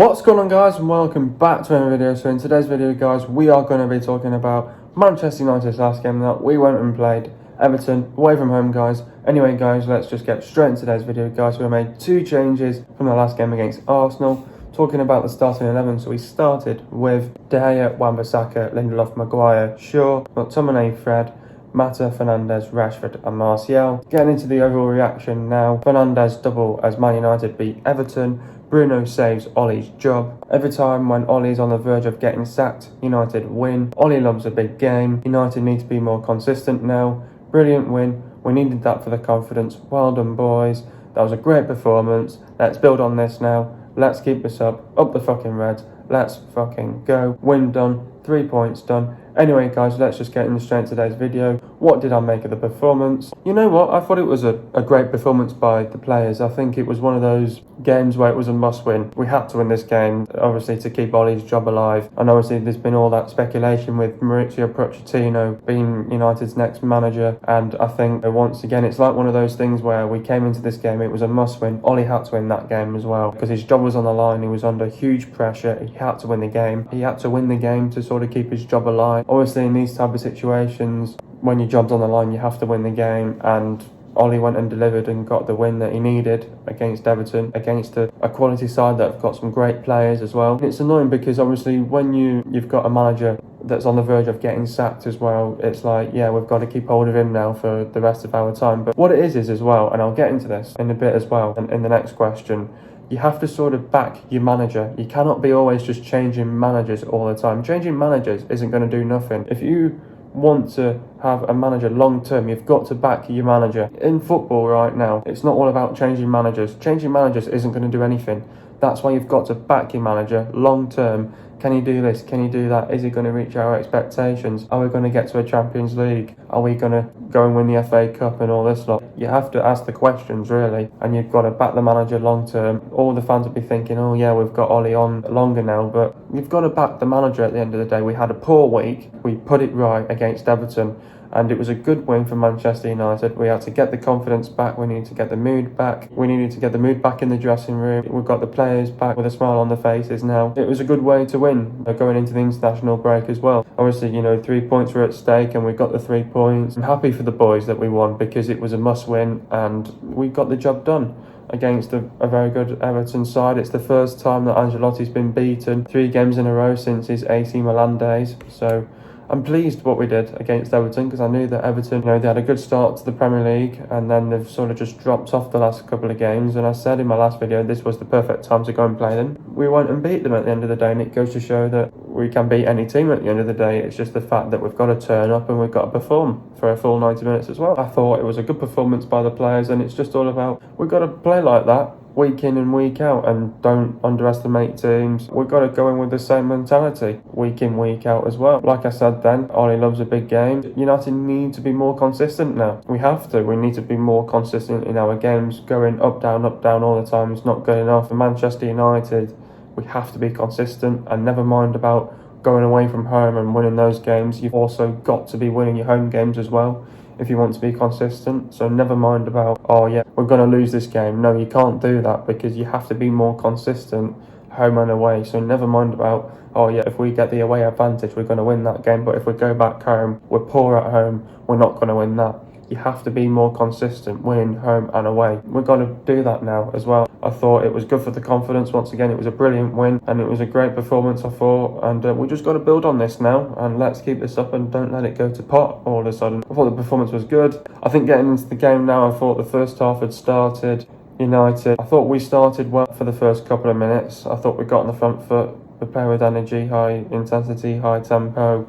What's going on, guys, and welcome back to another video. So in today's video, guys, we are going to be talking about Manchester United's last game that we went and played Everton away from home, guys. Anyway, guys, let's just get straight into today's video, guys. We made two changes from the last game against Arsenal. Talking about the starting 11, so we started with De Gea, Wan-Bissaka, Lindelof, Maguire, Shaw, McTominay, Fred, Mata, Fernandes, Rashford and Martial. Getting into the overall reaction now. Fernandes double as Man United beat Everton. Bruno saves Ollie's job. Every time when Ollie's on the verge of getting sacked, United win. Ollie loves a big game. United need to be more consistent now. Brilliant win. We needed that for the confidence. Well done, boys. That was a great performance. Let's build on this now. Let's keep this up. Up the fucking Reds. Let's fucking go. Win done. 3 points done. Anyway, guys, let's just get into straight into today's video. What did I make of the performance? You know what? I thought it was a great performance by the players. I think it was one of those games where it was a must-win. We had to win this game, obviously, to keep Ollie's job alive. And obviously, there's been all that speculation with Mauricio Pochettino being United's next manager. And I think, once again, it's like one of those things where we came into this game, it was a must-win. Ollie had to win that game as well, because his job was on the line. He was under huge pressure. He had to win the game. He had to win the game to sort of keep his job alive. Obviously, in these type of situations, when your job's on the line, you have to win the game, and Ollie went and delivered and got the win that he needed against Everton, against a quality side that have got some great players as well. And it's annoying because obviously when you've got a manager that's on the verge of getting sacked as well, it's like, yeah, we've got to keep hold of him now for the rest of our time. But what it is as well, and I'll get into this in a bit as well, and in the next question, you have to sort of back your manager. You cannot be always just changing managers all the time. Changing managers isn't going to do nothing. If you want to have a manager long term, you've got to back your manager. In football right now, it's not all about changing managers. Changing managers isn't going to do anything. That's why you've got to back your manager long term. Can he do this? Can he do that? Is he going to reach our expectations? Are we going to get to a Champions League? Are we going to go and win the FA Cup and all this lot? You have to ask the questions, really, and you've got to back the manager long term. All the fans will be thinking, oh yeah, we've got Ollie on longer now, but you've got to back the manager at the end of the day. We had a poor week. We put it right against Everton, and it was a good win for Manchester United. We had to get the confidence back. We needed to get the mood back. We needed to get the mood back in the dressing room. We've got the players back with a smile on their faces now. It was a good way to win going into the international break as well. Obviously, 3 points were at stake and we got the 3 points. I'm happy for the boys that we won because it was a must-win and we got the job done against a very good Everton side. It's the first time that Ancelotti's been beaten 3 games in a row since his AC Milan days. So I'm pleased what we did against Everton because I knew that Everton, they had a good start to the Premier League and then they've sort of just dropped off the last couple of games. And I said in my last video, this was the perfect time to go and play them. We went and beat them at the end of the day, and it goes to show that we can beat any team at the end of the day. It's just the fact that we've got to turn up and we've got to perform for a full 90 minutes as well. I thought it was a good performance by the players, and it's just all about, we've got to play like that week in and week out and don't underestimate teams. We've got to go in with the same mentality week in, week out as well. Like I said then, Ollie loves a big game. United need to be more consistent now. We have to. We need to be more consistent in our games. Going up, down all the time is not good enough. For Manchester United, we have to be consistent, and never mind about going away from home and winning those games. You've also got to be winning your home games as well if you want to be consistent. So never mind about, oh yeah, we're going to lose this game. No, you can't do that because you have to be more consistent home and away. So never mind about, oh yeah, if we get the away advantage, we're going to win that game. But if we go back home, we're poor at home, we're not going to win that. You have to be more consistent, winning home and away. We're going to do that now as well. I thought it was good for the confidence. Once again, it was a brilliant win and it was a great performance, I thought. And we just got to build on this now and let's keep this up and don't let it go to pot all of a sudden. I thought the performance was good. I think getting into the game now, I thought the first half had started United. I thought we started well for the first couple of minutes. I thought we got on the front foot, we played with energy, high intensity, high tempo.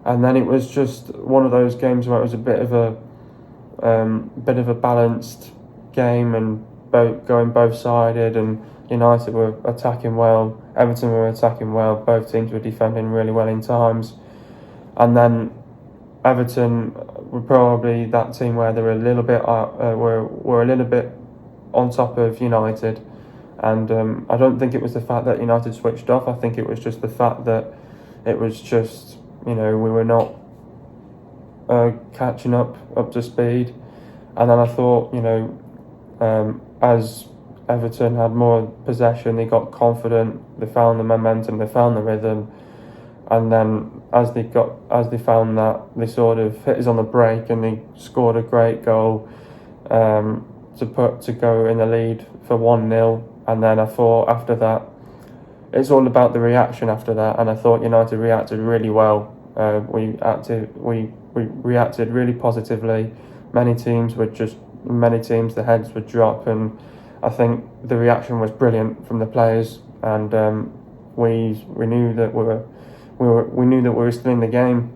And then it was just one of those games where it was a bit of a balanced game and going both-sided, and United were attacking well, Everton were attacking well, both teams were defending really well in times. And then Everton were probably that team where they were a little bit were a little bit on top of United, and I don't think it was the fact that United switched off. I think it was just the fact that it was just, we were not catching up to speed. And then I thought, as Everton had more possession, they got confident, they found the momentum, they found the rhythm, and then as they found that, they sort of hit us on the break and they scored a great goal to go in the lead for 1-0. And then I thought after that, it's all about the reaction after that, and I thought United reacted really well. We reacted really positively. Many teams, the heads would drop, and I think the reaction was brilliant from the players, and we knew that we were still in the game,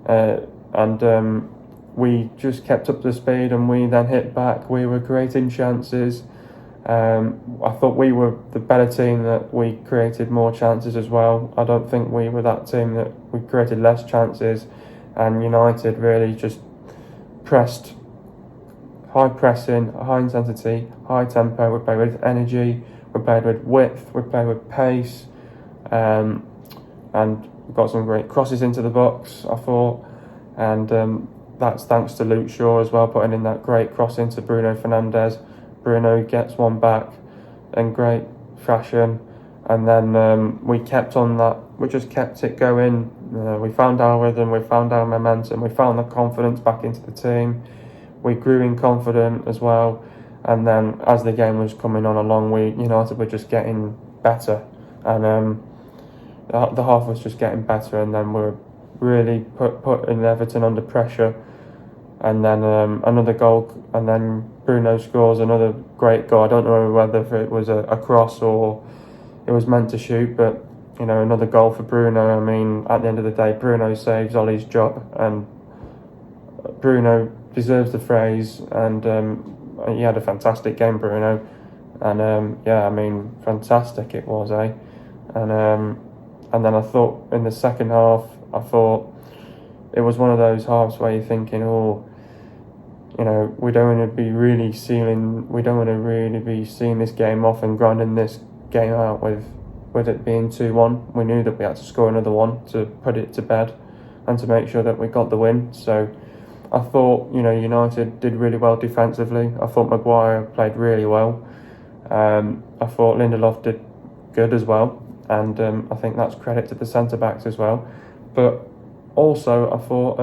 and we just kept up the speed, and we then hit back. We were creating chances. I thought we were the better team, that we created more chances as well. I don't think we were that team that we created less chances, and United really just pressed, high pressing, high intensity, high tempo. We played with energy, we played with width, we played with pace, and we got some great crosses into the box, I thought, and that's thanks to Luke Shaw as well, putting in that great cross into Bruno Fernandes. Bruno gets one back in great fashion, and then we kept on that. We just kept it going. We found our rhythm, we found our momentum, we found the confidence back into the team. We grew in confidence as well, and then as the game was coming on along, United were just getting better, and the half was just getting better, and then we were really putting Everton under pressure. And then another goal, and then Bruno scores another great goal. I don't know whether it was a cross or it was meant to shoot, but another goal for Bruno. I mean, at the end of the day, Bruno saves Ollie's job, and Bruno deserves the praise. And he had a fantastic game, Bruno. And fantastic it was, eh? And then I thought in the second half, it was one of those halves where you're thinking, we don't want to be really seeing this game off and grinding this game out with it being 2-1. We knew that we had to score another one to put it to bed and to make sure that we got the win. So I thought, United did really well defensively. I thought Maguire played really well. I thought Lindelof did good as well, and I think that's credit to the centre-backs as well. But also, I thought,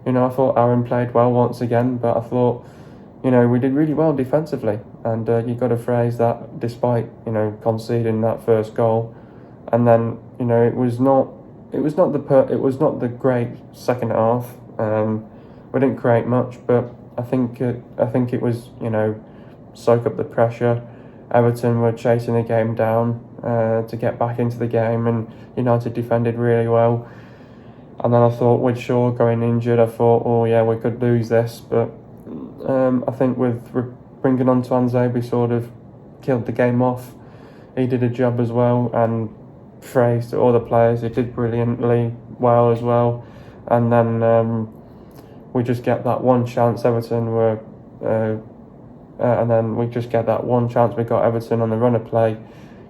Aaron played well once again, but I thought, we did really well defensively, and you got to phrase that despite, conceding that first goal, and then, it was not the great second half. We didn't create much, but I think it was, soak up the pressure. Everton were chasing the game down to get back into the game, and United defended really well. And then I thought, with Shaw going injured, I thought, we could lose this. But I think with bringing on Twanzebe, we sort of killed the game off. He did a job as well, and praise to all the players. He did brilliantly well as well. And then we just get that one chance. Everton were... and then we just get that one chance. We got Everton on the run of play.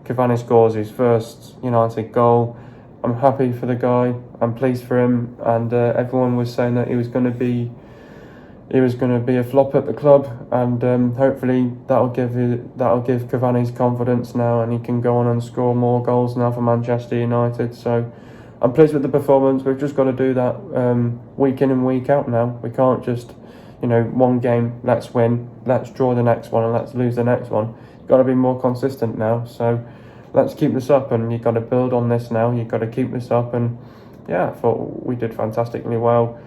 Cavani scores his first United goal. I'm happy for the guy. I'm pleased for him, and everyone was saying that he was going to be a flop at the club, and hopefully that'll give Cavani's confidence now, and he can go on and score more goals now for Manchester United. So I'm pleased with the performance. We've just got to do that week in and week out now. We can't just one game, let's win, let's draw the next one, and let's lose the next one. You've got to be more consistent now. So let's keep this up, and you've got to build on this now. You've got to keep this up, and I thought we did fantastically well.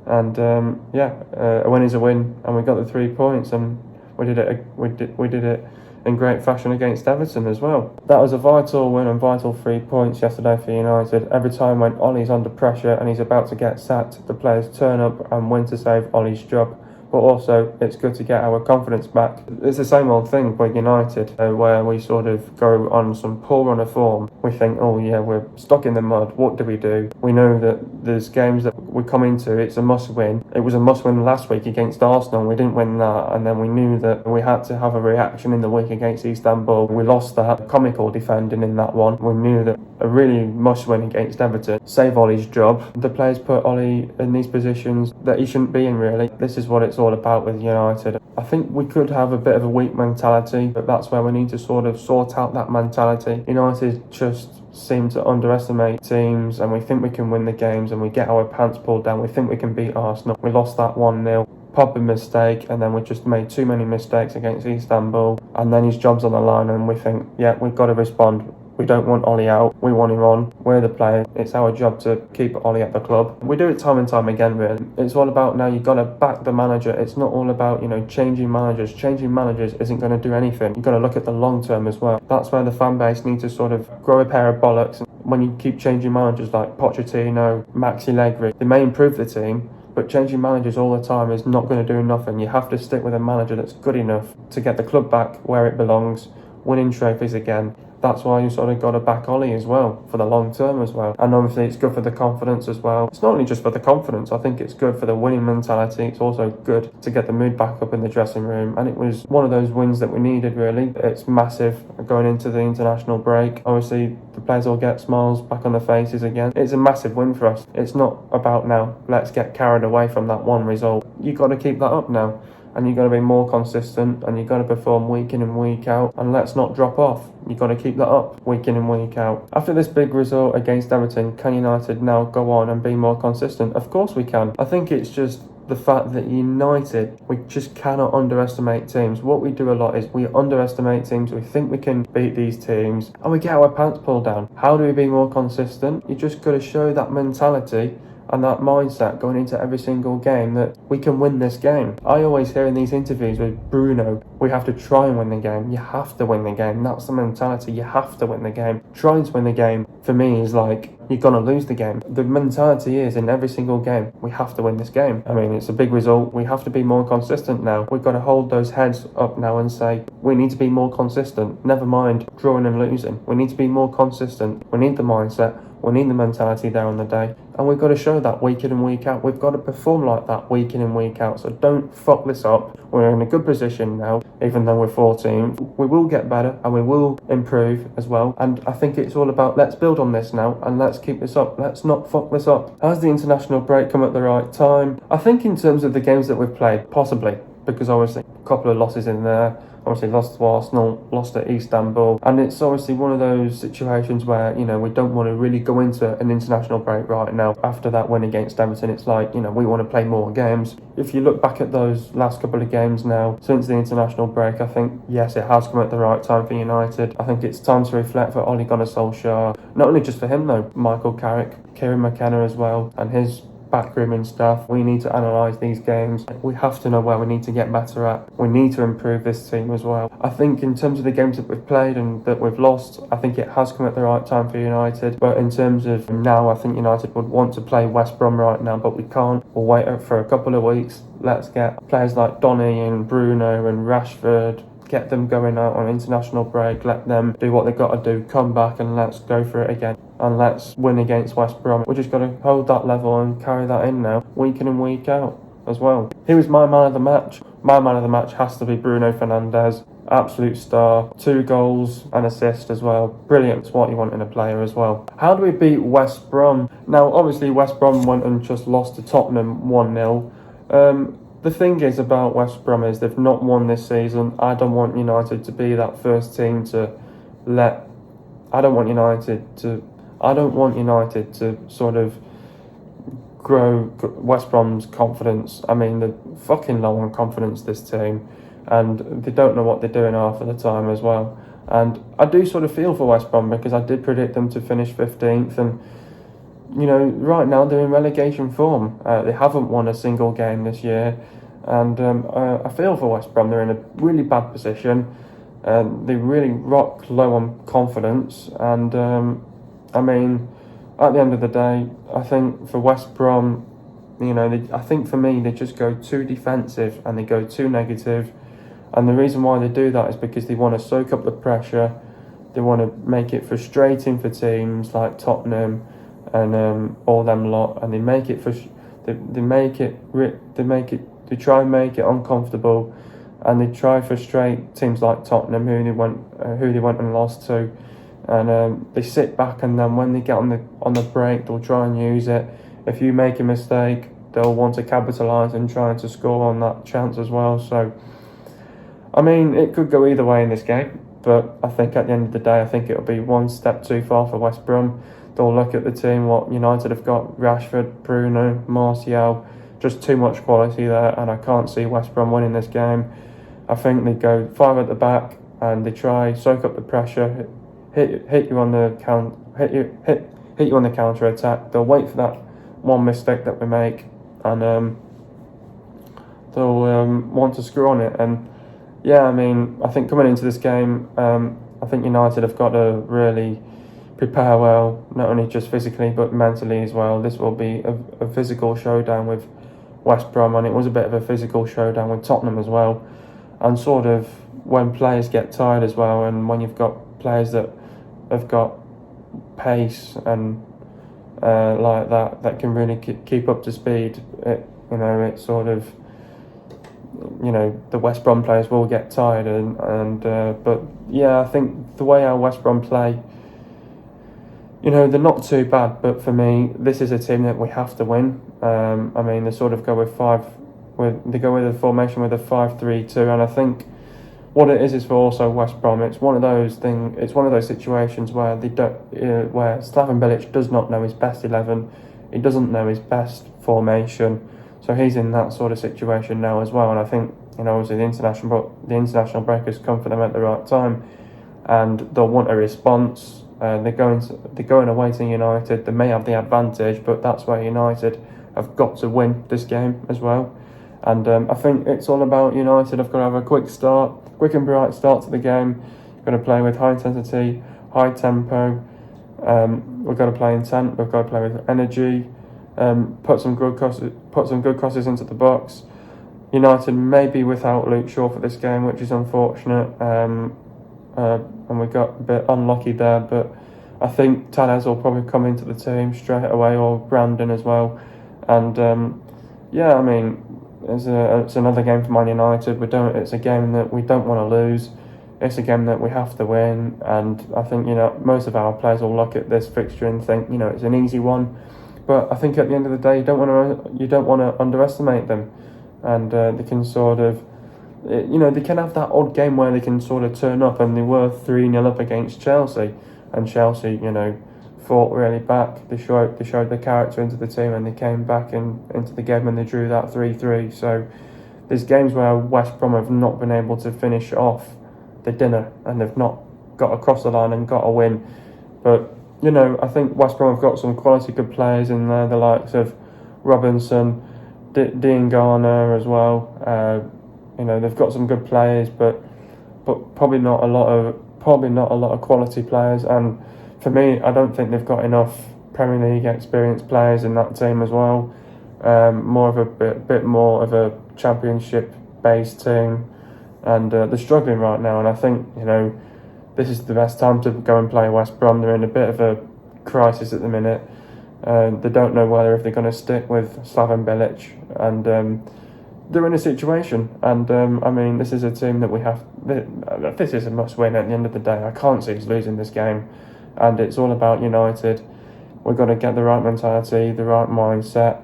And a win is a win, and we got the 3 points, and we did it in great fashion against Everton as well. That was a vital win and vital 3 points yesterday for United. Every time when Ollie's under pressure and he's about to get sacked, the players turn up and win to save Ollie's job. But also, it's good to get our confidence back. It's the same old thing with United, where we sort of go on some poor run of form. We think, we're stuck in the mud. What do? We know that there's games that we come into, it's a must win. It was a must win last week against Arsenal. We didn't win that, and then we knew that we had to have a reaction in the week against Istanbul. We lost that. Comical defending in that one. We knew that a really must win against Everton. Save Ollie's job. The players put Ollie in these positions that he shouldn't be in, really. This is what it's all about with United. I think we could have a bit of a weak mentality, but that's where we need to sort of sort out that mentality. United just seem to underestimate teams, and we think we can win the games, and we get our pants pulled down. We think we can beat Arsenal. We lost that 1-0. Pop a mistake, and then we just made too many mistakes against Istanbul, and then his job's on the line, and we think, yeah, we've got to respond. We don't want Ollie out. We want him on. We're the player. It's our job to keep Ollie at the club. We do it time and time again, really. It's all about now you've got to back the manager. It's not all about, changing managers. Changing managers isn't going to do anything. You've got to look at the long term as well. That's where the fan base needs to sort of grow a pair of bollocks. When you keep changing managers like Pochettino, Maxi Allegri, they may improve the team, but changing managers all the time is not going to do nothing. You have to stick with a manager that's good enough to get the club back where it belongs, winning trophies again. That's why you sort of got to back Ollie as well, for the long term as well. And obviously it's good for the confidence as well. It's not only just for the confidence, I think it's good for the winning mentality. It's also good to get the mood back up in the dressing room. And it was one of those wins that we needed, really. It's massive going into the international break. Obviously, the players all get smiles back on their faces again. It's a massive win for us. It's not about now, let's get carried away from that one result. You've got to keep that up now. And you've got to be more consistent, and you've got to perform week in and week out, and let's not drop off. You've got to keep that up week in and week out. After this big result against Everton, can United now go on and be more consistent? Of course we can. I think it's just the fact that United, we just cannot underestimate teams. What we do a lot is we underestimate teams. We think we can beat these teams, and we get our pants pulled down. How do we be more consistent? You just got to show that mentality and that mindset going into every single game that we can win this game. I always hear in these interviews with Bruno, we have to try and win the game. You have to win the game. That's the mentality. You have to win the game. Trying to win the game, for me, is like, you're going to lose the game. The mentality is in every single game, we have to win this game. I mean, it's a big result. We have to be more consistent now. We've got to hold those heads up now and say, we need to be more consistent. Never mind drawing and losing. We need to be more consistent. We need the mindset. We need the mentality there on the day. And we've got to show that week in and week out. We've got to perform like that week in and week out. So don't fuck this up. We're in a good position now, even though we're 14th. We will get better and we will improve as well. And I think it's all about, let's build on this now and let's keep this up. Let's not fuck this up. Has the international break come at the right time? I think in terms of the games that we've played, possibly. Because obviously a couple of losses in there. Obviously lost to Arsenal, lost to Istanbul, and it's obviously one of those situations where, we don't want to really go into an international break right now. After that win against Everton, it's like, we want to play more games. If you look back at those last couple of games now, since the international break, I think, yes, it has come at the right time for United. I think it's time to reflect for Ole Gunnar Solskjaer. Not only just for him though, Michael Carrick, Kieran McKenna as well, and his backroom and stuff. We need to analyse these games. We have to know where we need to get better at. We need to improve this team as well. I think in terms of the games that we've played and that we've lost, I think it has come at the right time for United. But in terms of now, I think United would want to play West Brom right now, but we can't. We'll wait for a couple of weeks. Let's get players like Donny and Bruno and Rashford, get them going out on international break, let them do what they've got to do, come back and let's go for it again. And let's win against West Brom. We're just got to hold that level and carry that in now, week in and week out as well. He was my man of the match. My man of the match has to be Bruno Fernandes. Absolute star. 2 goals and assist as well. Brilliant. It's what you want in a player as well. How do we beat West Brom? Now, obviously, West Brom went and just lost to Tottenham 1-0. The thing is about West Brom is they've not won this season. I don't want United to be that first team to let... I don't want United to sort of grow West Brom's confidence. I mean, they're fucking low on confidence, this team, and they don't know what they're doing half of the time as well. And I do sort of feel for West Brom because I did predict them to finish 15th, and right now they're in relegation form. They haven't won a single game this year, and I feel for West Brom. They're in a really bad position. They really rock low on confidence, and I mean, at the end of the day, I think for West Brom, I think for me, they just go too defensive and they go too negative. And the reason why they do that is because they want to soak up the pressure. They want to make it frustrating for teams like Tottenham and all them lot. And they make it They try and make it uncomfortable, and they try to frustrate teams like Tottenham, who they went and lost to, and they sit back, and then when they get on the break, they'll try and use it. If you make a mistake, they'll want to capitalise and try to score on that chance as well. So, I mean, it could go either way in this game, but I think at the end of the day, I think it'll be one step too far for West Brom. They'll look at the team, what United have got: Rashford, Bruno, Martial, just too much quality there, and I can't see West Brom winning this game. I think they go 5 at the back, and they try soak up the pressure, hit you on the counter attack. They'll wait for that one mistake that we make, and they'll want to screw on it. And yeah, I mean, I think coming into this game, I think United have got to really prepare well, not only just physically but mentally as well. This will be a physical showdown with West Brom, and it was a bit of a physical showdown with Tottenham as well. And sort of when players get tired as well, and when you've got players that have got pace and like that can really keep up to speed, it's sort of, the West Brom players will get tired, but yeah, I think the way our West Brom play, they're not too bad, but for me, this is a team that we have to win. I mean, they sort of go with a formation with a 5-3-2, and I think what it is for also West Brom, it's one of those situations where where Slaven Bilic does not know his best 11, he doesn't know his best formation, so he's in that sort of situation now as well. And I think obviously the international break has come for them at the right time, and they'll want a response. They're going away to United. They may have the advantage, but that's where United have got to win this game as well. And I think it's all about United. Have got to have a quick and bright start to the game. We've got to play with high intensity, high tempo. We've got to play intent. We've got to play with energy. Put some good crosses into the box. United may be without Luke Shaw for this game, which is unfortunate. And we got a bit unlucky there. But I think Telles will probably come into the team straight away, or Brandon as well. And yeah, I mean, it's another game for Man United. It's a game that we don't want to lose. It's a game that we have to win. And I think most of our players will look at this fixture and think it's an easy one. But I think at the end of the day, you don't want to underestimate them. And they can sort of, they can have that odd game where they can sort of turn up, and they were 3-0 up against Chelsea, and Chelsea, fought really back. They showed the character into the team, and they came back into the game and they drew that 3-3. So there's games where West Brom have not been able to finish off the dinner, and they've not got across the line and got a win. But I think West Brom have got some quality good players in there, the likes of Robinson, Dean Garner as well. They've got some good players, but probably not a lot of quality players. And for me, I don't think they've got enough Premier League experienced players in that team as well. More of a bit more of a Championship based team, and they're struggling right now. And I think this is the best time to go and play West Brom. They're in a bit of a crisis at the minute. They don't know if they're going to stick with Slaven Bilic, and they're in a situation. And I mean, this is a team that we have. This is a must-win at the end of the day. I can't see us losing this game, and it's all about United. We've got to get the right mentality, the right mindset,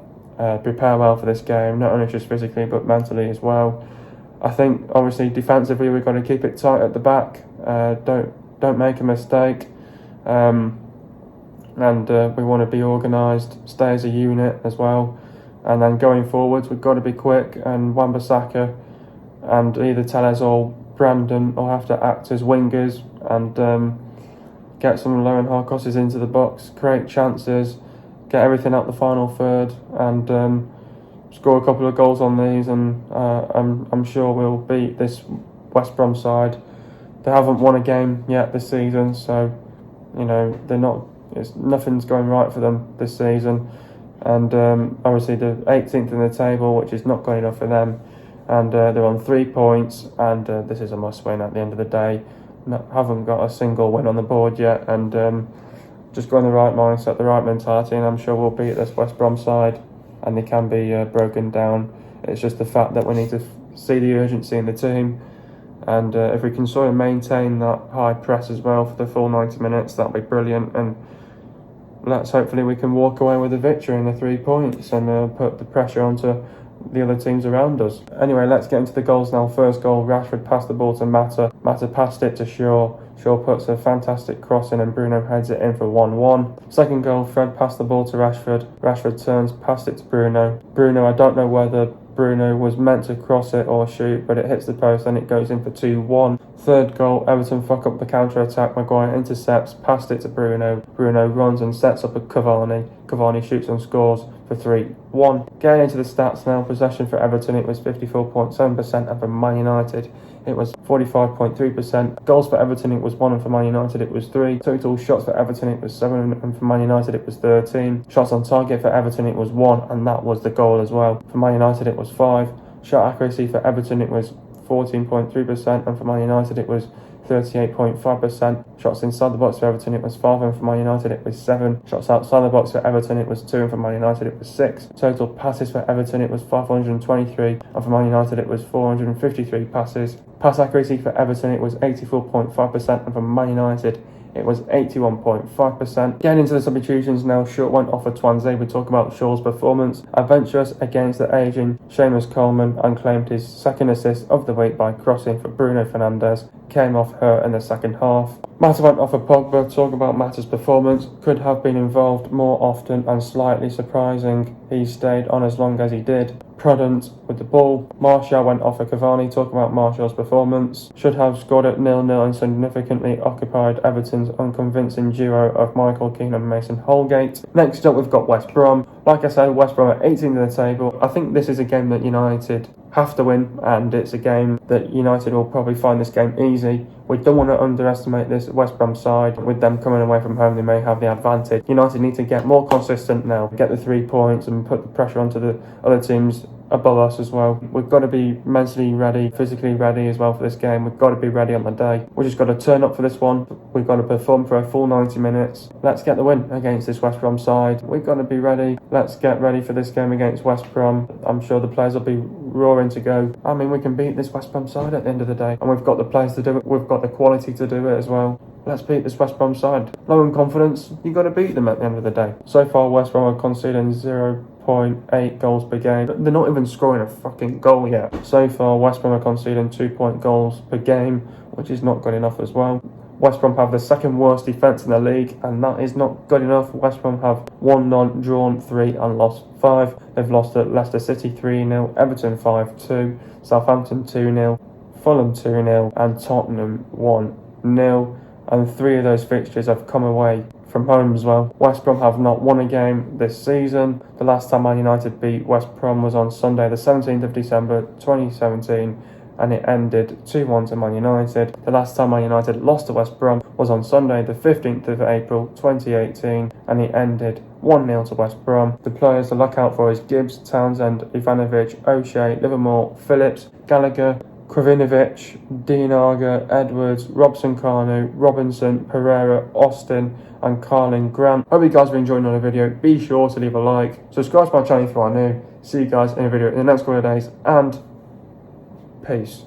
prepare well for this game, not only just physically but mentally as well. I think obviously defensively we've got to keep it tight at the back. Don't make a mistake. And we want to be organised, stay as a unit as well. And then going forwards, we've got to be quick, and Wan-Bissaka and either Telles or Brandon will have to act as wingers and get some low and hard crosses into the box, create chances, get everything out the final third, and score a couple of goals on these. And I'm sure we'll beat this West Brom side. They haven't won a game yet this season, so they're not. Nothing's going right for them this season, and obviously they're 18th in the table, which is not good enough for them, and they're on 3 points, and this is a must-win at the end of the day. Haven't got a single win on the board yet, and just got in the right mindset, the right mentality, and I'm sure we'll beat this West Brom side, and they can be broken down. It's just the fact that we need to see the urgency in the team, and if we can sort of maintain that high press as well for the full 90 minutes, that'll be brilliant. And hopefully we can walk away with a victory and the 3 points, and put the pressure onto the other teams around us. Anyway, let's get into the goals now. First goal, Rashford passed the ball to Mata. Mata passed it to Shaw. Shaw puts a fantastic cross in and Bruno heads it in for 1-1. Second goal, Fred passed the ball to Rashford. Rashford turns, passed it to Bruno. I don't know whether Bruno was meant to cross it or shoot, but it hits the post and it goes in for 2-1. Third goal, Everton fuck up the counter-attack. Maguire intercepts, passed it to Bruno. Bruno runs and sets up a Cavani. Cavani shoots and scores for 3-1. Getting into the stats now, possession for Everton, it was 54.7%, and for Man United, it was 45.3%. Goals for Everton, it was 1, and for Man United, it was 3. Total shots for Everton, it was 7, and for Man United, it was 13. Shots on target for Everton, it was 1, and that was the goal as well. For Man United, it was 5. Shot accuracy for Everton, it was 14.3%, and for Man United, it was 38.5%. Shots inside the box for Everton, it was 5, and for Man United, it was 7. Shots outside the box for Everton, it was 2, and for Man United, it was 6. Total passes for Everton, it was 523, and for Man United, it was 453 passes. Pass accuracy for Everton, it was 84.5%, and for Man United, it was 81.5%. Getting into the substitutions now, Shaw went off for Twanzé. We talk about Shaw's performance. Adventurous against the aging Seamus Coleman, and claimed his second assist of the week by crossing for Bruno Fernandes. Came off hurt in the second half. Mata went off for Pogba. Talk about Mata's performance. Could have been involved more often and slightly surprising. He stayed on as long as he did. Prudent with the ball. Martial went off for Cavani. Talk about Martial's performance. Should have scored at 0-0 and significantly occupied Everton's unconvincing duo of Michael Keane and Mason Holgate. Next up, we've got West Brom. Like I said, West Brom are 18th in the table. I think this is a game that United have to win, and it's a game that United will probably find this game easy. We don't want to underestimate this West Brom side. With them coming away from home, they may have the advantage. United need to get more consistent now, get the 3 points and put the pressure onto the other teams above us as well. We've got to be mentally ready, physically ready as well for this game. We've got to be ready on the day. We've just got to turn up for this one. We've got to perform for a full 90 minutes. Let's get the win against this West Brom side. We've got to be ready. Let's get ready for this game against West Brom. I'm sure the players will be roaring to go. I mean, we can beat this West Brom side at the end of the day, and we've got the players to do it. We've got the quality to do it as well. Let's beat this West Brom side. Low in confidence, you've got to beat them at the end of the day. So far, West Brom are conceding 0.8 goals per game. They're not even scoring a fucking goal yet. So far, West Brom are conceding 2-point goals per game, which is not good enough as well. West Brom have the second worst defence in the league, and that is not good enough. West Brom have won none, drawn 3 and lost 5. They've lost at Leicester City 3-0, Everton 5-2, Southampton 2-0, Fulham 2-0 and Tottenham 1-0. And 3 of those fixtures have come away from home as well. West Brom have not won a game this season. The last time Man United beat West Brom was on Sunday the 17th of December 2017, and it ended 2-1 to Man United. The last time Man United lost to West Brom was on Sunday the 15th of April 2018, and it ended 1-0 to West Brom. The players to look out for is Gibbs, Townsend, Ivanovic, O'Shea, Livermore, Phillips, Gallagher, Krovinovic, Dienager, Edwards, Robson-Kanu, Robinson, Pereira, Austin and Carlin Grant. Hope you guys have enjoyed another video. Be sure to leave a like, subscribe to my channel if you are new. See you guys in a video in the next couple of days, and peace.